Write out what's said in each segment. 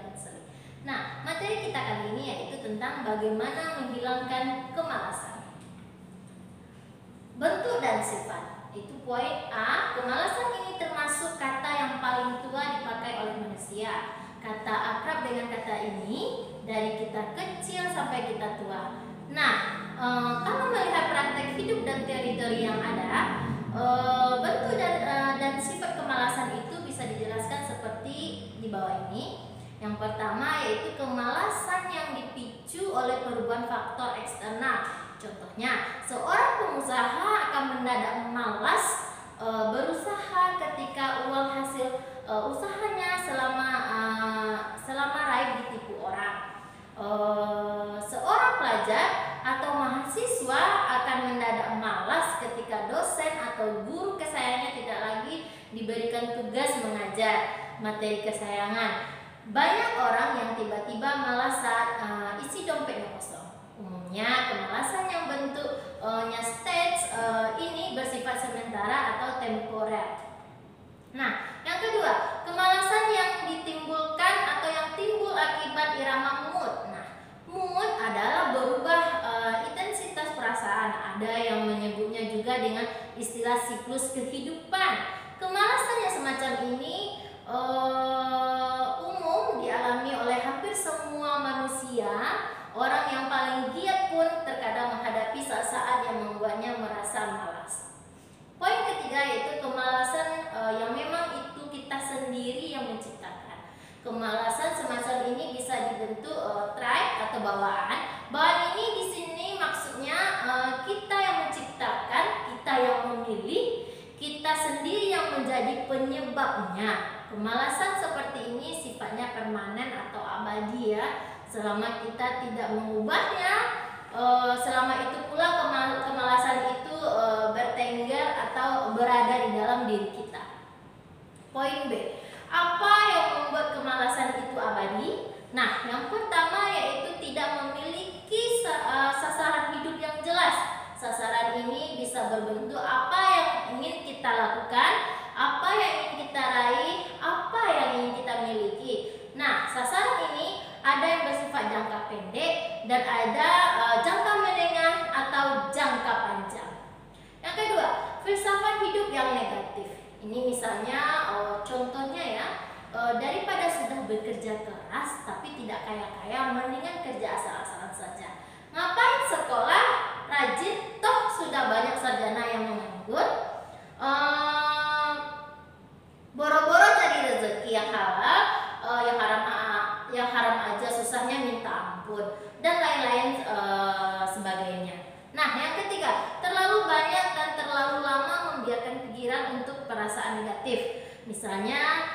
konseling. Nah, materi kita kali ini yaitu tentang bagaimana menghilangkan kemalasan. Bentuk dan sifat. Itu poin A. Kemalasan ini termasuk kata yang paling tua dipakai oleh manusia. Kata akrab dengan kata ini dari kita kecil sampai kita tua. Nah, kalau melihat praktek hidup dan teori-teori yang ada, bentuk dan sifat kemalasan itu bisa dijelaskan seperti di bawah ini. Yang pertama yaitu kemalasan yang dipicu oleh perubahan faktor eksternal. Contohnya, seorang pengusaha akan mendadak malas berusaha ketika uang hasil usahanya selama raib ditipu orang. Seorang pelajar atau mahasiswa akan mendadak malas ketika dosen atau guru kesayangannya tidak lagi diberikan tugas mengajar materi kesayangan. Banyak orang yang tiba-tiba malas saat isi dompetnya kosong. Umumnya kemalasan yang bentuknya stage ini bersifat sementara atau temporer. Nah, yang kedua, kemalasan yang ditimbulkan atau yang timbul akibat irama mood. Nah, mood adalah berubah intensitas perasaan. Ada yang menyebutnya juga dengan istilah siklus kehidupan. Kemalasan yang semacam ini umum dialami oleh hampir semua manusia. Orang yang paling giat pun terkadang menghadapi saat-saat yang membuatnya merasa malas. Poin ketiga yaitu kemalasan yang memang itu kita sendiri yang menciptakan. Kemalasan semacam ini bisa dibentuk trait atau bawaan. Bawaan ini di sini maksudnya kita yang menciptakan, kita yang memilih, kita sendiri yang menjadi penyebabnya. Kemalasan seperti ini sifatnya permanen atau abadi ya. Selama kita tidak mengubahnya, selama itu pula kemalasan itu bertengger atau berada di dalam diri kita. Poin B. Apa yang membuat kemalasan itu abadi? Nah, yang pertama yaitu tidak memiliki sasaran hidup yang jelas. Sasaran ini bisa berbentuk apa yang ingin kita lakukan, apa yang ingin kita raih, apa yang ingin kita miliki. Nah, sasaran ini ada yang bersifat jangka pendek dan ada jangka menengah atau jangka panjang. Yang kedua, filsafat hidup yang negatif. Ini misalnya contohnya ya, daripada sudah bekerja keras tapi tidak kaya-kaya, mendingan kerja asal-asalan saja. Ngapain sekolah rajin, toh sudah banyak sarjana yang menganggur. Boro-boro cari rezeki yang halal, yang haram aja susahnya minta ampun, dan lain-lain sebagainya. Nah, yang ketiga, terlalu banyak dan terlalu lama membiarkan pikiran untuk perasaan negatif. Misalnya,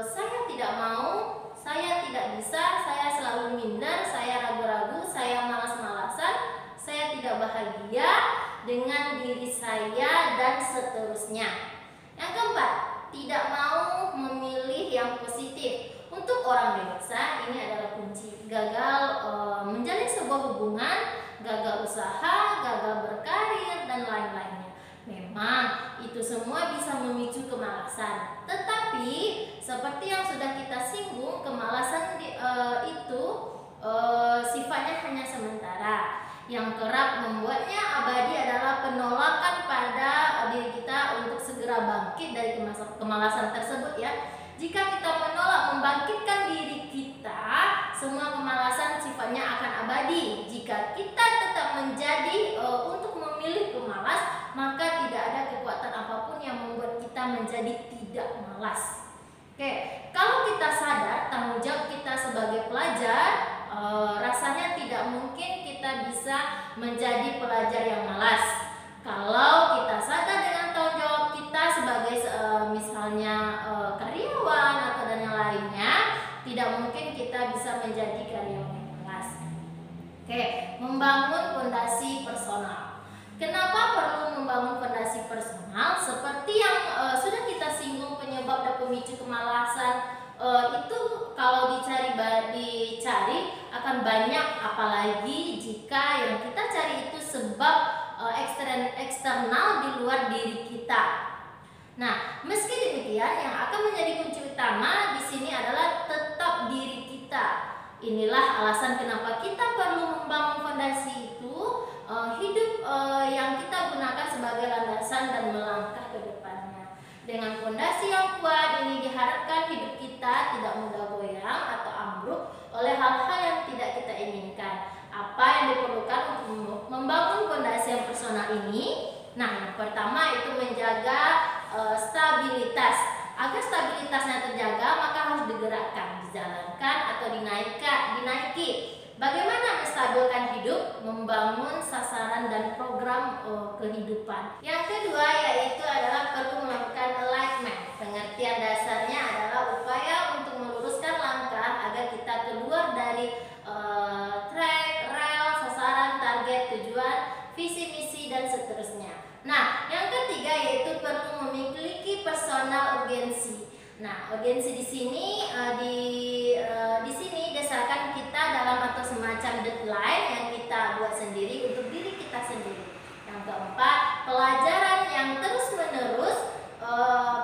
saya tidak mau, saya tidak bisa, saya selalu minder, saya ragu-ragu, saya malas-malasan, saya tidak bahagia dengan diri saya, dan seterusnya. Yang keempat, tidak mau memilih yang positif. Untuk orang dewasa ini adalah kunci. Gagal menjalin sebuah hubungan, gagal usaha, gagal berkarir, dan lain-lainnya. Memang itu semua bisa memicu kemalasan. Tetapi seperti yang sudah kita singgung, kemalasan itu sifatnya hanya sementara. Yang kerap membuatnya abadi adalah penolakan pada diri kita untuk segera bangkit dari kemalasan tersebut ya. Jika kita menolak membangkitkan diri kita, semua kemalasan sifatnya akan abadi. Jika kita tetap menjadi untuk memilih pemalas, maka tidak ada kekuatan apapun yang membuat kita menjadi tidak malas. Oke, kalau kita sadar tanggung jawab kita sebagai pelajar, rasanya tidak mungkin kita bisa menjadi pelajar yang malas. Kalau kita sadar dengan tanggung jawab kita sebagai misalnya karyawan atau dan yang lainnya, tidak mungkin kita bisa menjadi karyawan yang malas. Oke, membangun fondasi personal. Kenapa perlu membangun fondasi personal? Seperti yang sudah kita singgung, penyebab dan pemicu kemalasan itu kalau dicari akan banyak, apalagi jika yang kita cari itu sebab eksternal di luar diri kita. Nah, meski demikian, yang akan menjadi kunci utama di sini adalah tetap inilah alasan kenapa kita perlu membangun fondasi itu, hidup yang kita gunakan sebagai landasan dan melangkah ke depannya. Dengan fondasi yang kuat ini diharapkan hidup kita tidak mudah goyang atau ambruk oleh hal-hal yang tidak kita inginkan. Apa yang diperlukan untuk membangun fondasi yang personal ini? Nah, yang pertama itu menjaga stabilitas. Agar stabilitasnya terjaga, maka harus digerakkan, dijalankan atau dinaiki. Bagaimana menstabilkan hidup? Membangun sasaran dan program kehidupan. Yang kedua yaitu adalah perlu melakukan alignment. Pengertian dasarnya adalah upaya untuk meluruskan langkah agar kita keluar dari track, rel, sasaran, target, tujuan, visi, misi, dan seterusnya. Nah, yang ketiga yaitu perlu memiliki personal urgensi. Nah, urgensi di sini di sini dasarkan kita dalam atau semacam deadline yang kita buat sendiri untuk diri kita sendiri. Yang keempat, pelajaran yang terus-menerus.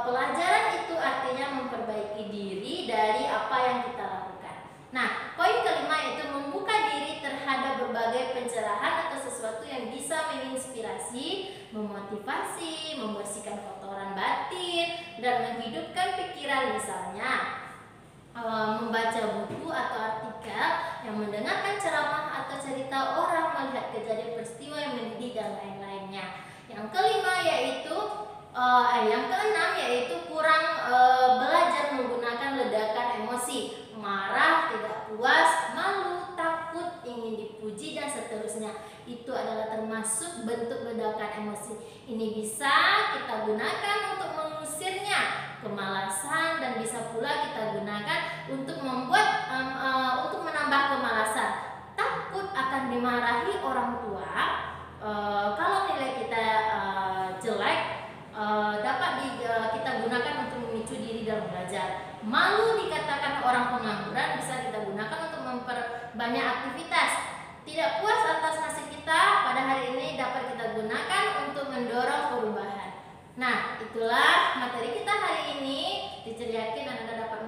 Pelajaran itu artinya memperbaiki diri dari apa yang kita lakukan. Nah, poin kelima yaitu membuka diri terhadap berbagai pencerahan atau sesuatu yang bisa menginspirasi, memotivasi, membersihkan kotoran batin, dan menghidupkan pikiran, misalnya membaca buku atau artikel, yang mendengarkan ceramah atau cerita orang, melihat kejadian peristiwa yang mendidik, dan lain-lainnya. Yang kelima yaitu yang keenam yaitu kurang belajar menggunakan ledakan emosi, marah, tidak puas, malu, takut, ingin dipuji, dan seterusnya. Itu adalah termasuk bentuk ledakan emosi. Ini bisa kita gunakan untuk mengusirnya, kemalasan, dan bisa pula kita gunakan untuk untuk menambah kemalasan. Takut akan dimarahi orang tua. Kalau nilai kita jelek, dapat kita gunakan untuk memicu diri dalam belajar. Malu dikatakan orang pengangguran bisa kita gunakan untuk memperbanyak aktivitas. Tidak puas atas nasib kita pada hari ini dapat kita gunakan untuk mendorong perubahan. Nah, itulah materi kita hari ini. Teacher yakin Anda dapat